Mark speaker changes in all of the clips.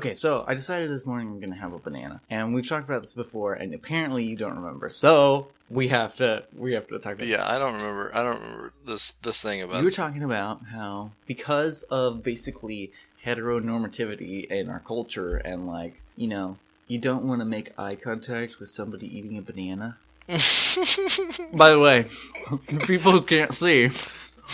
Speaker 1: Okay, so I decided this morning I'm going to have a banana. And we've talked about this before, and apparently you don't remember. So we have to talk about this.
Speaker 2: Yeah, I don't remember this thing about...
Speaker 1: You were talking about how, because of basically heteronormativity in our culture, and like, you know, you don't want to make eye contact with somebody eating a banana. By the way, people who can't see,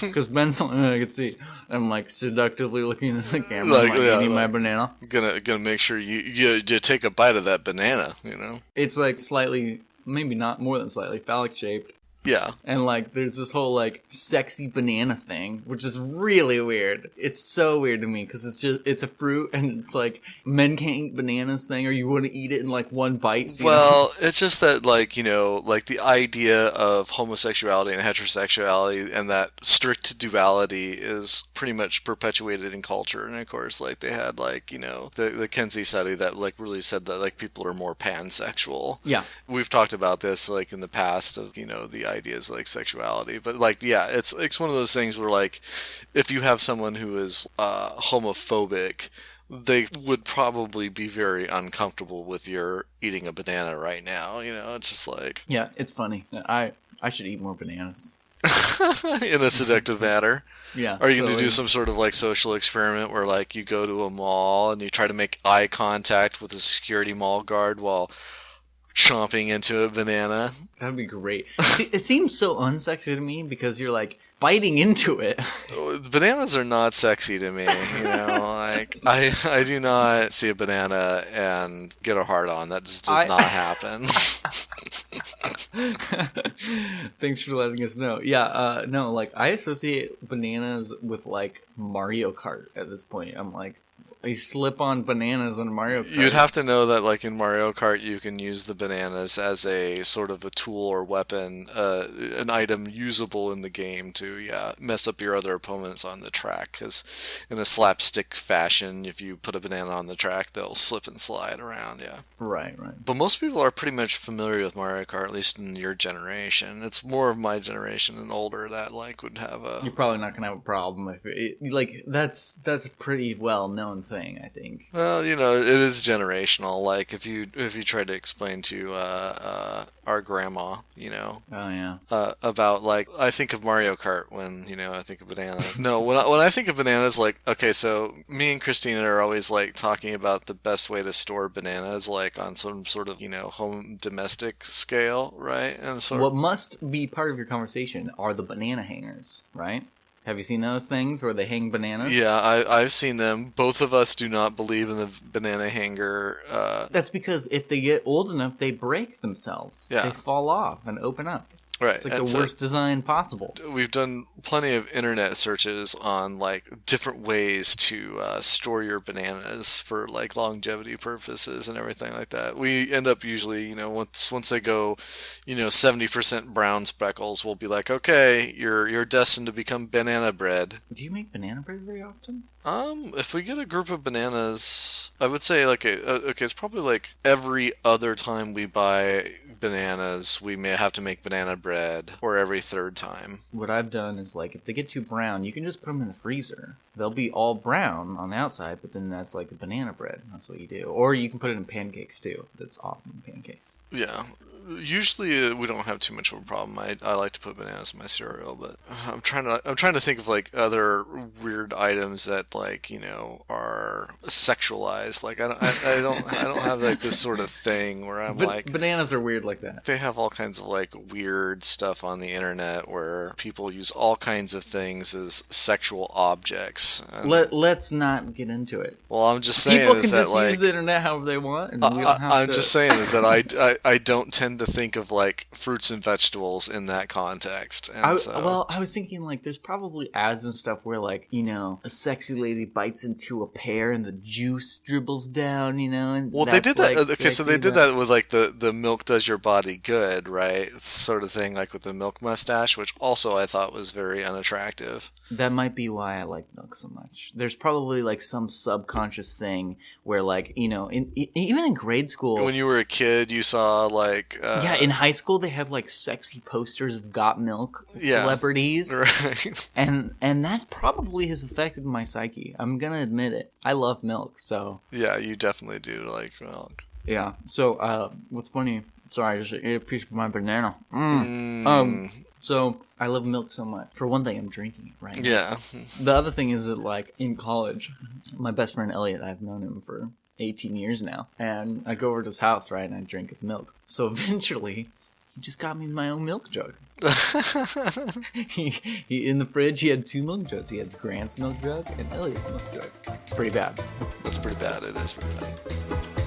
Speaker 1: because Ben's the only one I can see, I'm like seductively looking at the camera, like eating my banana.
Speaker 2: Gonna make sure you take a bite of that banana, you know?
Speaker 1: It's like slightly, maybe not more than slightly, phallic shaped.
Speaker 2: Yeah.
Speaker 1: And like there's this whole like sexy banana thing, which is really weird. It's so weird to me because it's a fruit and it's like men can't eat bananas thing, or you want to eat it in like one bite. So
Speaker 2: well, it's just that like, you know, like the idea of homosexuality and heterosexuality and that strict duality is pretty much perpetuated in culture. And of course, like they had like, you know, the Kinsey study that like really said that like people are more pansexual.
Speaker 1: Yeah.
Speaker 2: We've talked about this like in the past of, you know, the ideas like sexuality, but like, yeah, it's one of those things where like if you have someone who is homophobic, they would probably be very uncomfortable with your eating a banana right now, you know. It's just like,
Speaker 1: yeah, it's funny. I should eat more bananas
Speaker 2: in a seductive manner.
Speaker 1: Yeah.
Speaker 2: Are you going to do some sort of like social experiment where like you go to a mall and you try to make eye contact with a security mall guard while chomping into a banana?
Speaker 1: That'd be great. It seems so unsexy to me because you're like biting into it.
Speaker 2: Bananas are not sexy to me, you know. Like I do not see a banana and get a hard on. That just does not happen.
Speaker 1: Thanks for letting us know. Yeah, no, like I associate bananas with like Mario Kart at this point. I'm like, I slip on bananas in Mario Kart.
Speaker 2: You'd have to know that, like in Mario Kart, you can use the bananas as a sort of a tool or weapon, an item usable in the game to, mess up your other opponents on the track. Because in a slapstick fashion, if you put a banana on the track, they'll slip and slide around. Yeah.
Speaker 1: Right.
Speaker 2: But most people are pretty much familiar with Mario Kart, at least in your generation. It's more of my generation and older that like would have a.
Speaker 1: You're probably not gonna have a problem if like that's a pretty well known thing, I think.
Speaker 2: Well, you know, it is generational. Like if you try to explain to our grandma, you know, about like I think of Mario Kart when you know I think of banana. No, when I think of bananas, like okay, so me and Christina are always like talking about the best way to store bananas, like on some sort of you know home domestic scale, right? And so
Speaker 1: what must be part of your conversation are the banana hangers, right? Have you seen those things where they hang bananas?
Speaker 2: Yeah, I've seen them. Both of us do not believe in the banana hanger.
Speaker 1: That's because if they get old enough, they break themselves.
Speaker 2: Yeah.
Speaker 1: They fall off and open up.
Speaker 2: Right.
Speaker 1: It's like the worst design possible.
Speaker 2: We've done plenty of internet searches on like different ways to store your bananas for like longevity purposes and everything like that. We end up usually, you know, once they go, you know, 70% brown speckles, we'll be like, okay, you're destined to become banana bread.
Speaker 1: Do you make banana bread very often?
Speaker 2: If we get a group of bananas, I would say like okay, it's probably like every other time we buy bananas, we may have to make banana bread, or every third time.
Speaker 1: What I've done is like if they get too brown, you can just put them in the freezer. They'll be all brown on the outside, but then that's like the banana bread. That's what you do. Or you can put it in pancakes too. That's awesome in pancakes.
Speaker 2: Yeah. Usually we don't have too much of a problem. I like to put bananas in my cereal, but I'm trying to think of like other weird items that like you know are sexualized. Like I don't have like this sort of thing where I'm like
Speaker 1: bananas are weird like that.
Speaker 2: They have all kinds of like weird stuff on the internet where people use all kinds of things as sexual objects.
Speaker 1: Let's not get into it.
Speaker 2: Well, I'm just saying
Speaker 1: people can
Speaker 2: is that
Speaker 1: just
Speaker 2: like
Speaker 1: use the internet however they want. And
Speaker 2: I'm just saying is that I don't tend to think of like fruits and vegetables in that context. And
Speaker 1: I was thinking like there's probably ads and stuff where like you know a sexy lady bites into a pear and the juice dribbles down, you know. And
Speaker 2: well, they did that.
Speaker 1: Like,
Speaker 2: okay, so they did that with like the milk does your body good, right? Sort of thing, like with the milk mustache, which also I thought was very unattractive.
Speaker 1: That might be why I like milk so much. There's probably like some subconscious thing where like, you know, even in grade school.
Speaker 2: When you were a kid, you saw like
Speaker 1: yeah, in high school they had like sexy posters of Got Milk celebrities,
Speaker 2: right?
Speaker 1: and that probably has affected my psyche. I'm gonna admit it. I love milk, so
Speaker 2: yeah, you definitely do like milk.
Speaker 1: Yeah. So what's funny? Sorry, I just ate a piece of my banana. So I love milk so much. For one thing, I'm drinking it right now.
Speaker 2: Yeah.
Speaker 1: The other thing is that, like, in college, my best friend Elliot, I've known him for 18 years now, and I go over to his house, right, and I drink his milk. So eventually, he just got me my own milk jug. he in the fridge, he had 2 milk jugs. He had Grant's milk jug and Elliot's milk jug. It's pretty bad.
Speaker 2: That's pretty bad. It is pretty bad.